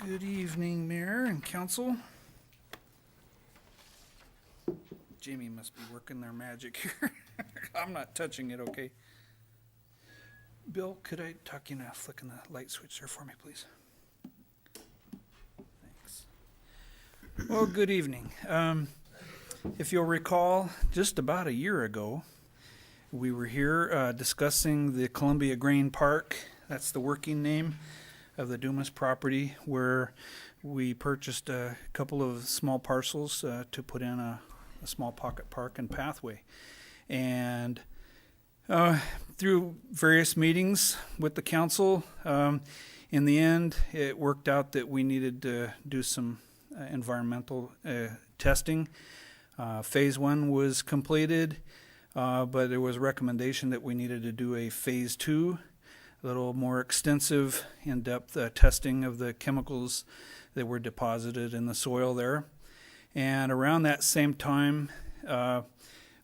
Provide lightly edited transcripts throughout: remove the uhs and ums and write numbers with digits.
Good evening, Mayor and Council. Jamie must be working their magic here. I'm not touching it, okay? Bill, could I talk you now, flicking the light switch there for me, please? Thanks. Well, good evening. If you'll recall, just about a year ago, we were here discussing the Columbia Grain Park. That's the working name of the Dumas property, where we purchased a couple of small parcels to put in a small pocket park and pathway. And through various meetings with the council, in the end, it worked out that we needed to do some environmental testing. Phase 1 was completed, but there was a recommendation that we needed to do a phase 2, a little more extensive, in-depth testing of the chemicals that were deposited in the soil there. And around that same time,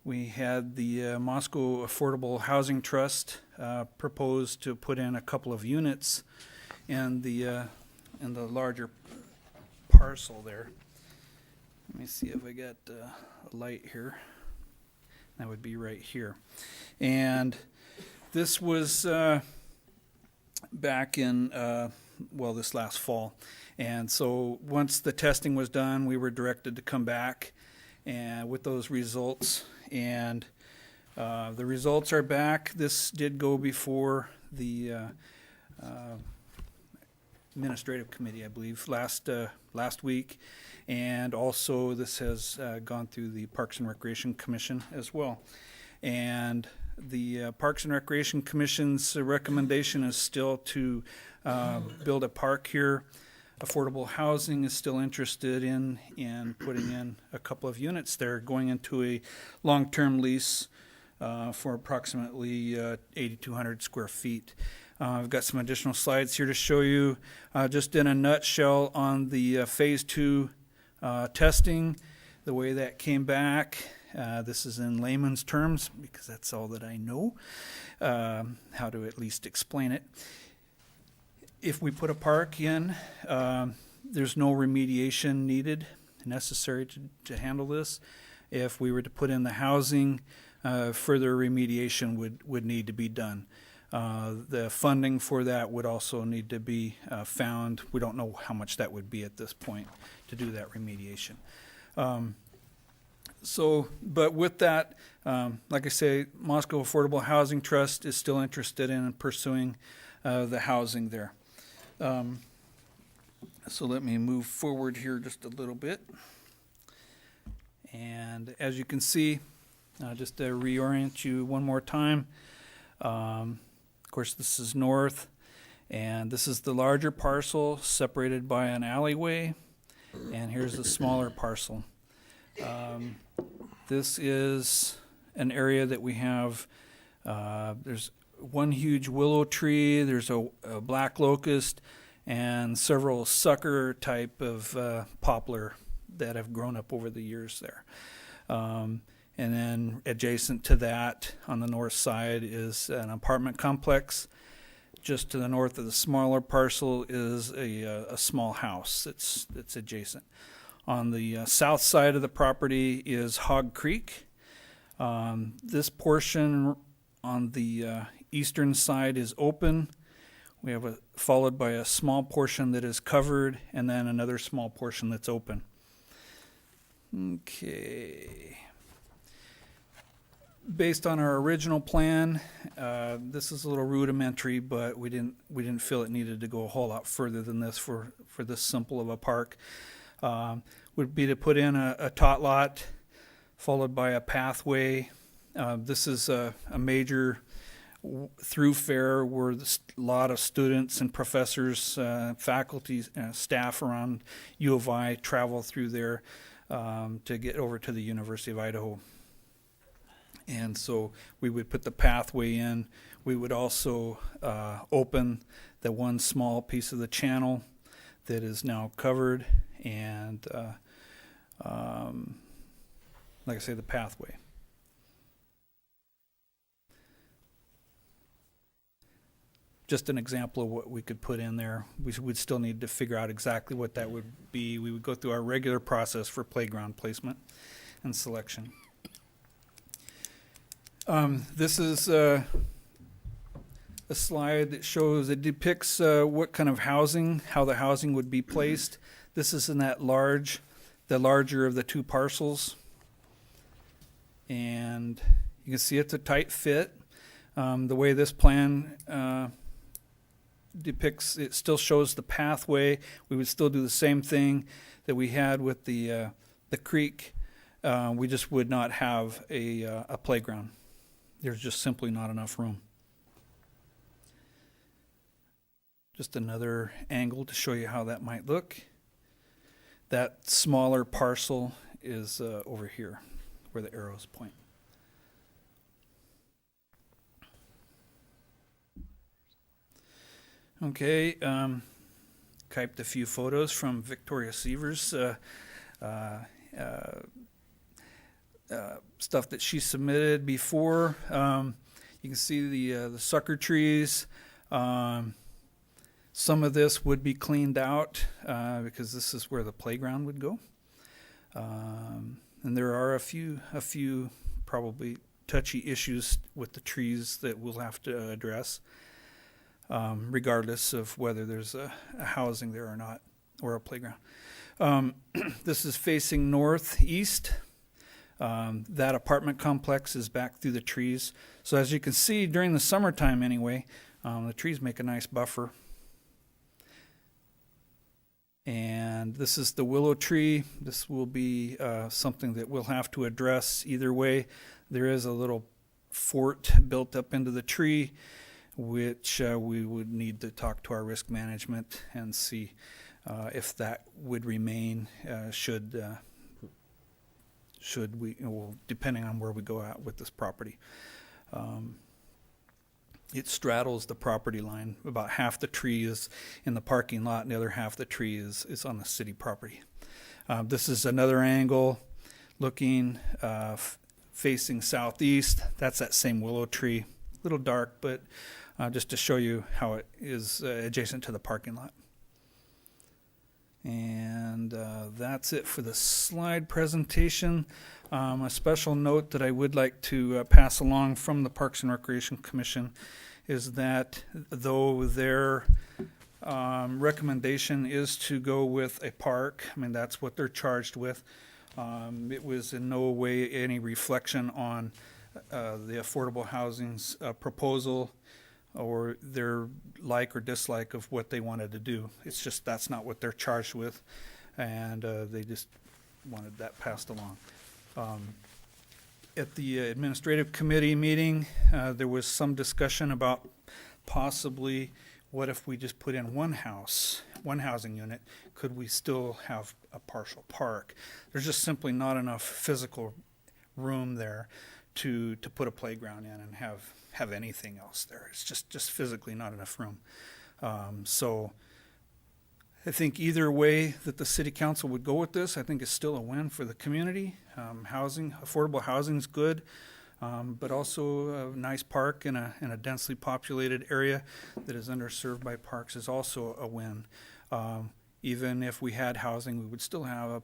we had the Moscow Affordable Housing Trust propose to put in a couple of units in the larger parcel there. Let me see if I got a light here. That would be right here. And this was back in, this last fall. And so once the testing was done, we were directed to come back and with those results. And the results are back. This did go before the administrative committee, I believe, last week. And also this has gone through the Parks and Recreation Commission as well. And the Parks and Recreation Commission's recommendation is still to build a park here. Affordable Housing is still interested in putting in a couple of units there, going into a long-term lease for approximately 8,200 square feet. I've got some additional slides here to show you, just in a nutshell, on the phase 2 testing, the way that came back. This is in layman's terms because that's all that I know, how to at least explain it. If we put a park in, there's no remediation needed, necessary to handle this. If we were to put in the housing, further remediation would need to be done. The funding for that would also need to be found. We don't know how much that would be at this point to do that remediation. But with that, like I say, Moscow Affordable Housing Trust is still interested in pursuing the housing there. So let me move forward here just a little bit. And as you can see, just to reorient you one more time, of course this is north, and this is the larger parcel separated by an alleyway, and here's the smaller parcel. This is an area that we have, there's one huge willow tree, there's a black locust, and several sucker type of poplar that have grown up over the years there. And then adjacent to that on the north side is an apartment complex. Just to the north of the smaller parcel is a small house that's adjacent. On the south side of the property is Hog Creek. This portion on the eastern side is open. We have followed by a small portion that is covered, and then another small portion that's open. Okay. Based on our original plan, this is a little rudimentary, but we didn't feel it needed to go a whole lot further than this for this simple of a park. Would be to put in a tot lot, followed by a pathway. This is a major thoroughfare where a lot of students and professors, faculty, staff around U of I travel through there to get over to the University of Idaho. And so we would put the pathway in. We would also open the one small piece of the channel that is now covered, and like I say, the pathway. just an example of what we could put in there. We would still need to figure out exactly what that would be. We would go through our regular process for playground placement and selection. This is a slide that shows, it depicts what kind of housing, how the housing would be placed. This is in that the larger of the two parcels. And you can see it's a tight fit. The way this plan depicts, it still shows the pathway. We would still do the same thing that we had with the creek. We just would not have a playground. There's just simply not enough room. Just another angle to show you how that might look. That smaller parcel is over here, where the arrows point. Okay, typed a few photos from Victoria Seavers' stuff that she submitted before. You can see the sucker trees. Some of this would be cleaned out because this is where the playground would go. And there are a few probably touchy issues with the trees that we'll have to address, regardless of whether there's a housing there or not, or a playground. This is facing northeast. That apartment complex is back through the trees. So as you can see, during the summertime anyway, the trees make a nice buffer. And this is the willow tree. This will be something that we'll have to address either way. There is a little fort built up into the tree, which we would need to talk to our risk management and see if that would remain, should we, well, depending on where we go out with this property. It straddles the property line. About half the tree is in the parking lot and the other half of the tree is on the city property. This is another angle looking facing southeast. That's that same willow tree. A little dark, but just to show you how it is adjacent to the parking lot. And that's it for the slide presentation. A special note that I would like to pass along from the Parks and Recreation Commission is that though their recommendation is to go with a park, I mean, that's what they're charged with. It was in no way any reflection on the affordable housing's proposal or their like or dislike of what they wanted to do. It's just that's not what they're charged with, and they just wanted that passed along. At the administrative committee meeting, there was some discussion about possibly what if we just put in one housing unit, could we still have a partial park? There's just simply not enough physical room there to put a playground in and have anything else there. It's just physically not enough room. So I think either way that the city council would go with this, I think is still a win for the community. Affordable housing is good, but also a nice park in a densely populated area that is underserved by parks is also a win. Even if we had housing, we would still have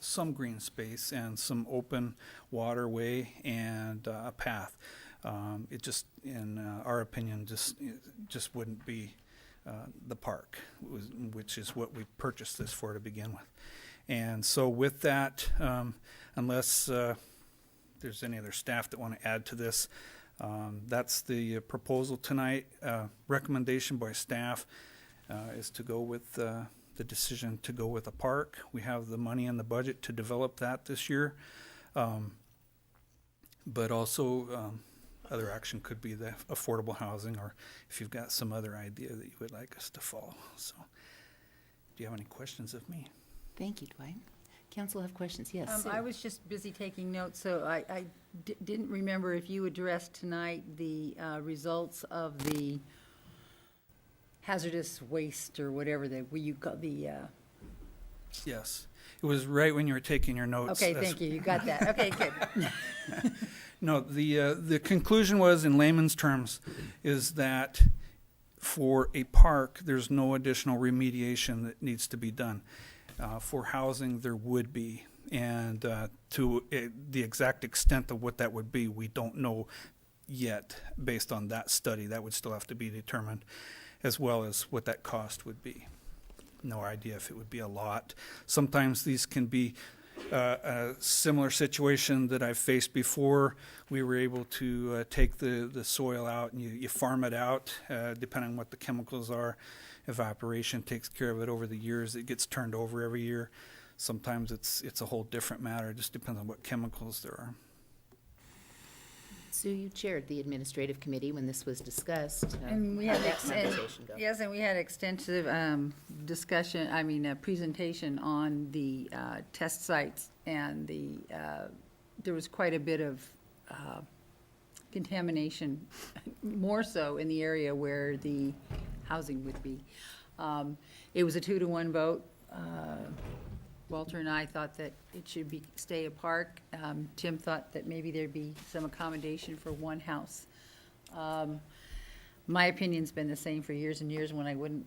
some green space and some open waterway and a path. It just, in our opinion, just wouldn't be the park, which is what we purchased this for to begin with. And so with that, unless there's any other staff that want to add to this, that's the proposal tonight. Recommendation by staff is to go with the decision to go with a park. We have the money in the budget to develop that this year. But also other action could be the affordable housing, or if you've got some other idea that you would like us to follow. So do you have any questions of me? Thank you, Dwight. Council have questions? Yes. I was just busy taking notes, so I didn't remember if you addressed tonight the results of the hazardous waste or whatever where you got the. Yes, it was right when you were taking your notes. Okay, thank you. You got that. Okay, good. No, the conclusion was, in layman's terms, is that for a park, there's no additional remediation that needs to be done. For housing, there would be. And to the exact extent of what that would be, we don't know yet based on that study. That would still have to be determined, as well as what that cost would be. No idea if it would be a lot. Sometimes these can be a similar situation that I've faced before. We were able to take the soil out and you farm it out, depending on what the chemicals are. Evaporation takes care of it over the years. It gets turned over every year. Sometimes it's a whole different matter. It just depends on what chemicals there are. Sue, you chaired the administrative committee when this was discussed. And we How'd had, that conversation go? yes, and we had extensive presentation on the test sites, and there was quite a bit of contamination, more so in the area where the housing would be. It was a 2-to-1 vote. Walter and I thought that it should stay a park. Tim thought that maybe there'd be some accommodation for one house. My opinion's been the same for years and years when I wouldn't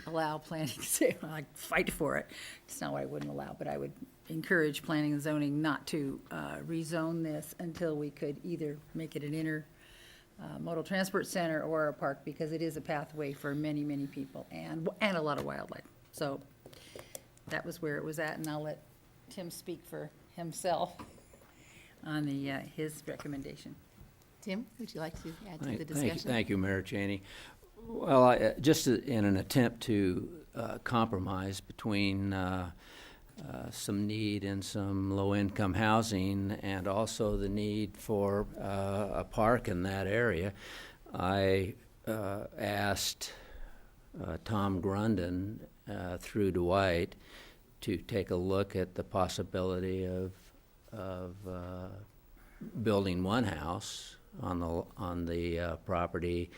allow planning to say, well, I'd fight for it. It's not what I wouldn't allow, but I would encourage planning and zoning not to rezone this until we could either make it an intermodal transport center or a park, because it is a pathway for many, many people and a lot of wildlife. So that was where it was at, and I'll let Tim speak for himself on his recommendation. Tim, would you like to add to the discussion? Thank you, Mayor Cheney. Well, just in an attempt to compromise between some need in some low-income housing and also the need for a park in that area, I asked Tom Grunden through Dwight to take a look at the possibility of building one house on the property,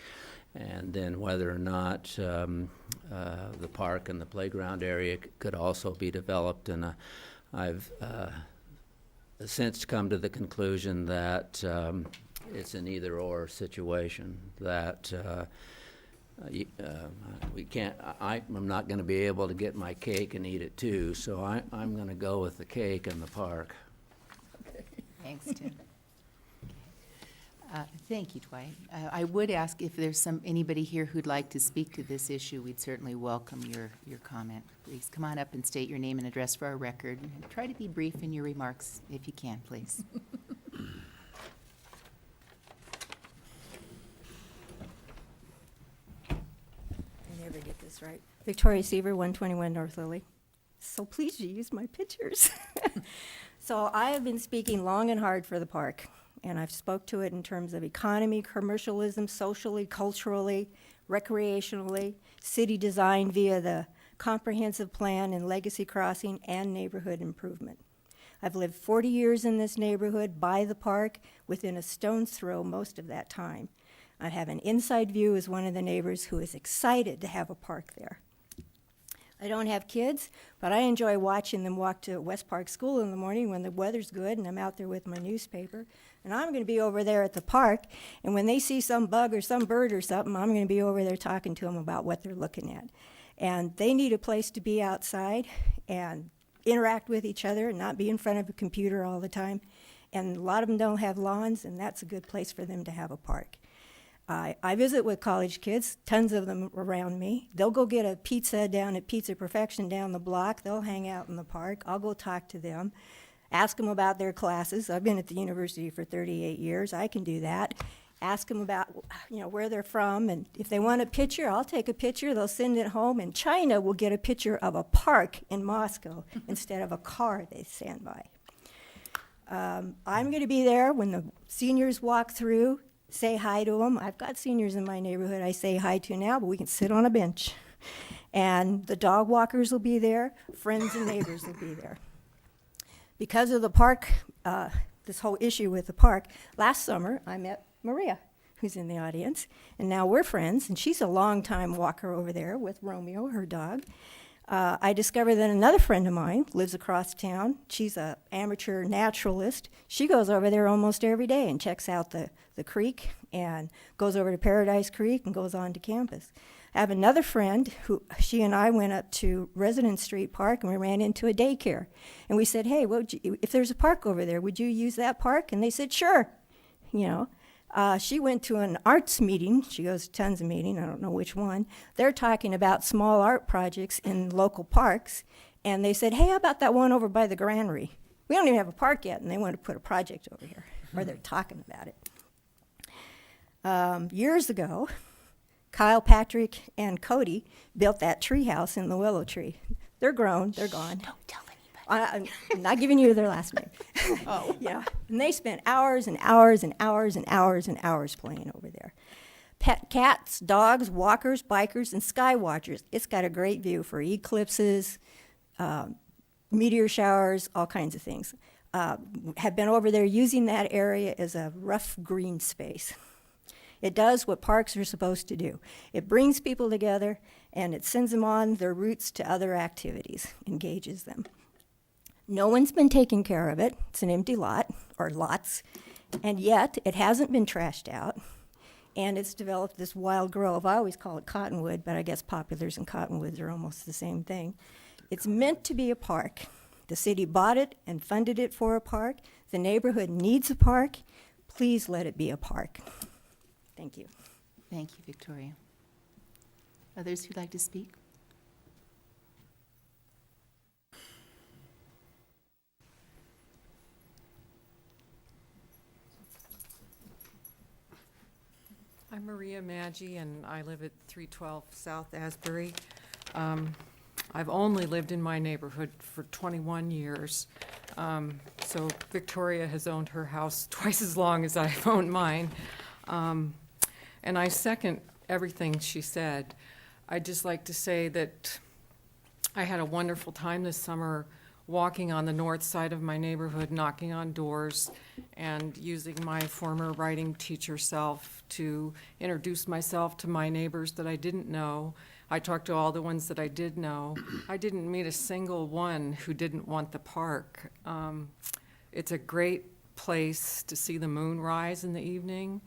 and then whether or not the park and the playground area could also be developed. And I've since come to the conclusion that it's an either-or situation, that we can't, I'm not going to be able to get my cake and eat it too, so I'm going to go with the cake and the park. Thanks, Tim. Thank you, Dwight. I would ask if there's anybody here who'd like to speak to this issue. We'd certainly welcome your comment. Please come on up and state your name and address for our record. And try to be brief in your remarks if you can, please. I never get this right. Victoria Seaver, 121 North Lily. So please you use my pictures. So I have been speaking long and hard for the park, and I've spoke to it in terms of economy, commercialism, socially, culturally, recreationally, city design via the comprehensive plan and legacy crossing and neighborhood improvement. I've lived 40 years in this neighborhood by the park, within a stone's throw most of that time. I have an inside view as one of the neighbors who is excited to have a park there. I don't have kids, but I enjoy watching them walk to West Park School in the morning when the weather's good and I'm out there with my newspaper. And I'm going to be over there at the park, and when they see some bug or some bird or something, I'm going to be over there talking to them about what they're looking at. And they need a place to be outside and interact with each other and not be in front of a computer all the time. And a lot of them don't have lawns, and that's a good place for them to have a park. I visit with college kids, tons of them around me. They'll go get a pizza down at Pizza Perfection down the block. They'll hang out in the park. I'll go talk to them, ask them about their classes. I've been at the university for 38 years. I can do that. Ask them about, where they're from, and if they want a picture, I'll take a picture. They'll send it home, and China will get a picture of a park in Moscow instead of a car they stand by. I'm going to be there when the seniors walk through. Say hi to them. I've got seniors in my neighborhood I say hi to now, but we can sit on a bench. And the dog walkers will be there. Friends and neighbors will be there. Because of the park, this whole issue with the park, last summer I met Maria, who's in the audience, and now we're friends, and she's a long-time walker over there with Romeo, her dog. I discovered that another friend of mine lives across town. She's a amateur naturalist. She goes over there almost every day and checks out the creek and goes over to Paradise Creek and goes on to campus. I have another friend who, she and I went up to Residence Street Park and we ran into a daycare. And we said, hey, if there's a park over there, would you use that park? And they said, sure. You know, she went to an arts meeting. She goes to tons of meetings. I don't know which one. They're talking about small art projects in local parks. And they said, hey, how about that one over by the Granary? We don't even have a park yet, and they want to put a project over here, or they're talking about it. Years ago, Kyle, Patrick, and Cody built that tree house in the willow tree. They're grown. They're gone. Don't tell anybody. I'm not giving you their last name. Oh. Yeah. And they spent hours and hours and hours and hours and hours playing over there. Pet cats, dogs, walkers, bikers, and sky watchers. It's got a great view for eclipses, meteor showers, all kinds of things. Have been over there using that area as a rough green space. It does what parks are supposed to do. It brings people together, and it sends them on their routes to other activities, engages them. No one's been taking care of it. It's an empty lot, or lots, and yet it hasn't been trashed out, and it's developed this wild grove. I always call it cottonwood, but I guess poplars and cottonwoods are almost the same thing. It's meant to be a park. The city bought it and funded it for a park. The neighborhood needs a park. Please let it be a park. Thank you. Thank you, Victoria. Others who'd like to speak? I'm Maria Maggi, and I live at 312 South Asbury. I've only lived in my neighborhood for 21 years. So Victoria has owned her house twice as long as I've owned mine. And I second everything she said. I'd just like to say that I had a wonderful time this summer walking on the north side of my neighborhood, knocking on doors, and using my former writing teacher self to introduce myself to my neighbors that I didn't know. I talked to all the ones that I did know. I didn't meet a single one who didn't want the park. It's a great place to see the moon rise in the evening.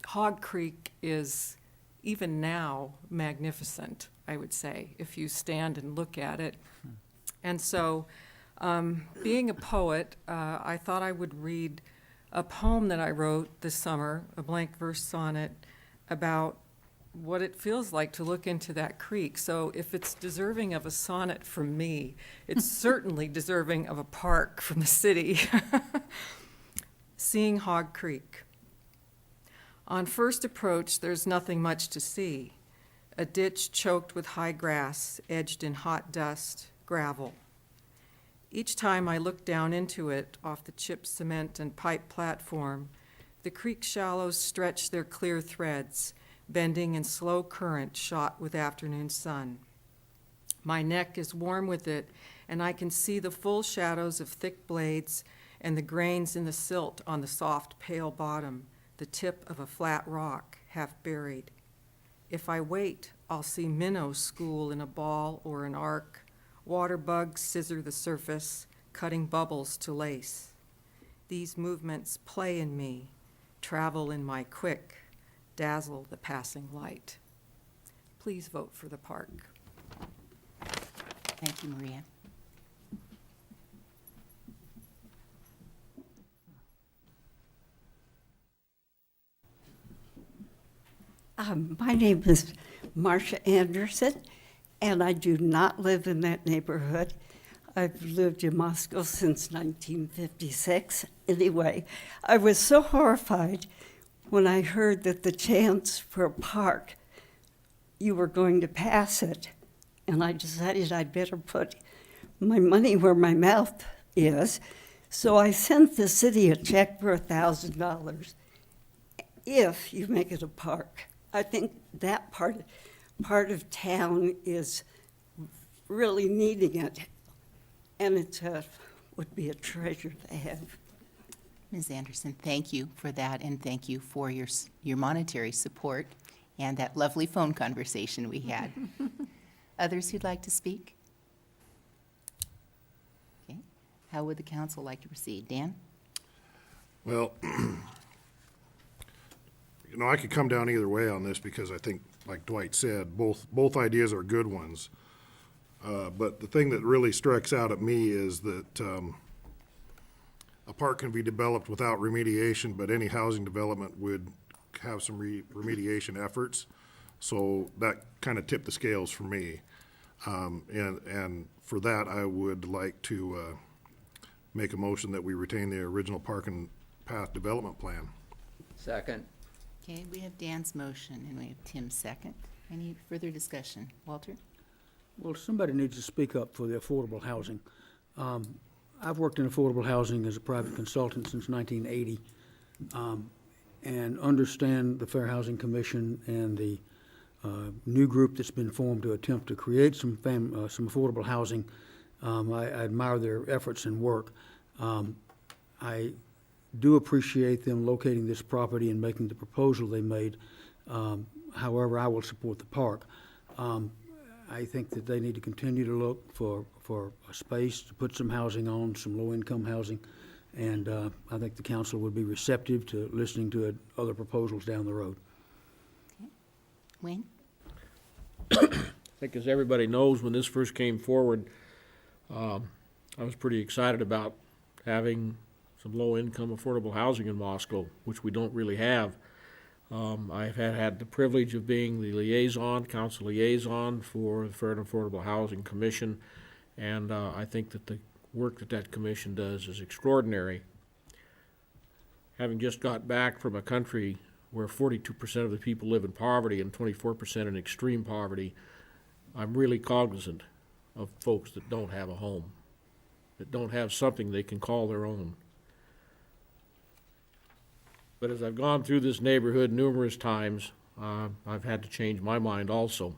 Hog Creek is, even now, magnificent, I would say, if you stand and look at it. And so, being a poet, I thought I would read a poem that I wrote this summer, a blank verse sonnet, about what it feels like to look into that creek. So if it's deserving of a sonnet from me, it's certainly deserving of a park from the city. Seeing Hog Creek. On first approach, there's nothing much to see. A ditch choked with high grass, edged in hot dust, gravel. Each time I look down into it, off the chipped cement and pipe platform, the creek shallows stretch their clear threads, bending in slow current shot with afternoon sun. My neck is warm with it, and I can see the full shadows of thick blades and the grains in the silt on the soft, pale bottom, the tip of a flat rock, half buried. If I wait, I'll see minnows school in a ball or an arc, water bugs scissor the surface, cutting bubbles to lace. These movements play in me, travel in my quick, dazzle the passing light. Please vote for the park. Thank you, Maria. My name is Marcia Anderson, and I do not live in that neighborhood. I've lived in Moscow since 1956. Anyway, I was so horrified when I heard that the chance for a park, you were going to pass it, and I decided I'd better put my money where my mouth is. So I sent the city a check for $1,000 if you make it a park. I think that part of town is really needing it, and it would be a treasure to have. Ms. Anderson, thank you for that, and thank you for your monetary support and that lovely phone conversation we had. Others who'd like to speak? Okay. How would the council like to proceed? Dan? Well, I could come down either way on this because I think, like Dwight said, both ideas are good ones. But the thing that really strikes out at me is that a park can be developed without remediation, but any housing development would have some remediation efforts. So that kind of tipped the scales for me. And for that, I would like to make a motion that we retain the original park and path development plan. Second. Okay, we have Dan's motion and we have Tim's second. Any further discussion? Walter? Well, somebody needs to speak up for the affordable housing. I've worked in affordable housing as a private consultant since 1980, and understand the Fair Housing Commission and the new group that's been formed to attempt to create some affordable housing. I admire their efforts and work. I do appreciate them locating this property and making the proposal they made. However, I will support the park. I think that they need to continue to look for a space to put some housing on, some low-income housing, and I think the council would be receptive to listening to other proposals down the road. Wayne? I think as everybody knows, when this first came forward, I was pretty excited about having some low-income affordable housing in Moscow, which we don't really have. I've had the privilege of being the council liaison for the Fair and Affordable Housing Commission, and I think that the work that commission does is extraordinary. Having just got back from a country where 42% of the people live in poverty and 24% in extreme poverty, I'm really cognizant of folks that don't have a home, that don't have something they can call their own. But as I've gone through this neighborhood numerous times, I've had to change my mind also.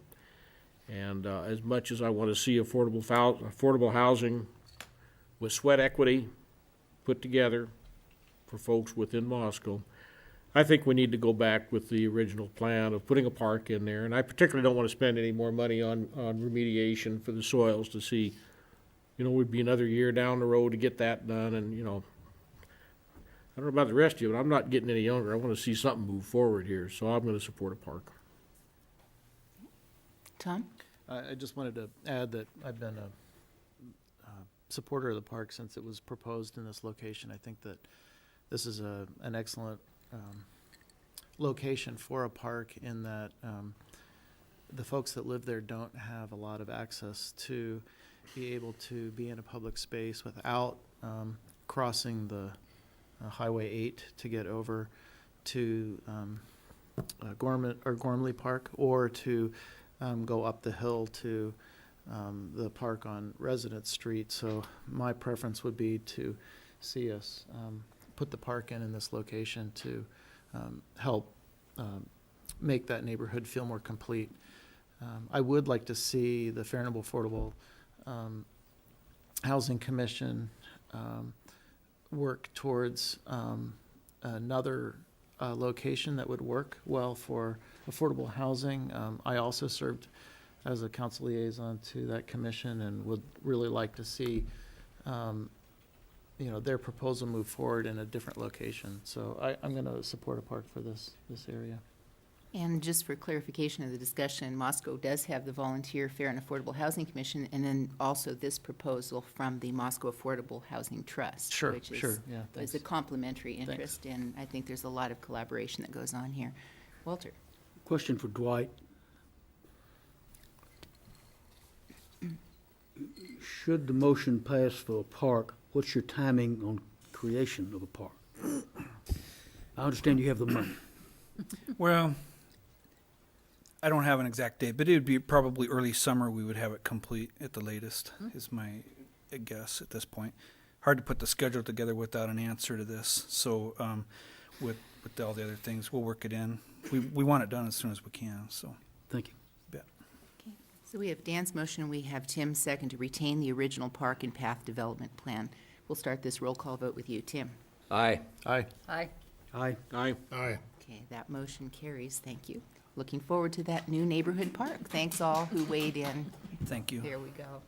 And as much as I want to see affordable housing with sweat equity put together for folks within Moscow, I think we need to go back with the original plan of putting a park in there. And I particularly don't want to spend any more money on remediation for the soils to see, we'd be another year down the road to get that done. And, I don't know about the rest of you, but I'm not getting any younger. I want to see something move forward here, so I'm going to support a park. Tom? I just wanted to add that I've been a supporter of the park since it was proposed in this location. I think that this is an excellent location for a park in that the folks that live there don't have a lot of access to be able to be in a public space without crossing the Highway 8 to get over to Gormley Park, or to go up the hill to the park on Residence Street. So my preference would be to see us put the park in this location to help make that neighborhood feel more complete. I would like to see the Fair and Affordable Housing Commission work towards another location that would work well for affordable housing. I also served as a council liaison to that commission and would really like to see their proposal move forward in a different location. So I'm going to support a park for this area. And just for clarification of the discussion, Moscow does have the Volunteer Fair and Affordable Housing Commission, and then also this proposal from the Moscow Affordable Housing Trust. Sure, which sure, yeah, is thanks. a complementary interest, and I think there's a lot of collaboration that goes on here. Walter? Question for Dwight. Should the motion pass for a park, what's your timing on creation of a park? I understand you have the money. Well, I don't have an exact date, but it would be probably early summer we would have it complete at the latest, is my guess at this point. Hard to put the schedule together without an answer to this. So with all the other things, we'll work it in. We want it done as soon as we can, so. Thank you. Bet. Okay. So we have Dan's motion, we have Tim's second to retain the original park and path development plan. We'll start this roll call vote with you. Tim? Aye. Aye. Aye. Aye. Aye. Aye. Okay, that motion carries. Thank you. looking forward to that new neighborhood park. Thanks all who weighed in. Thank you. There we go.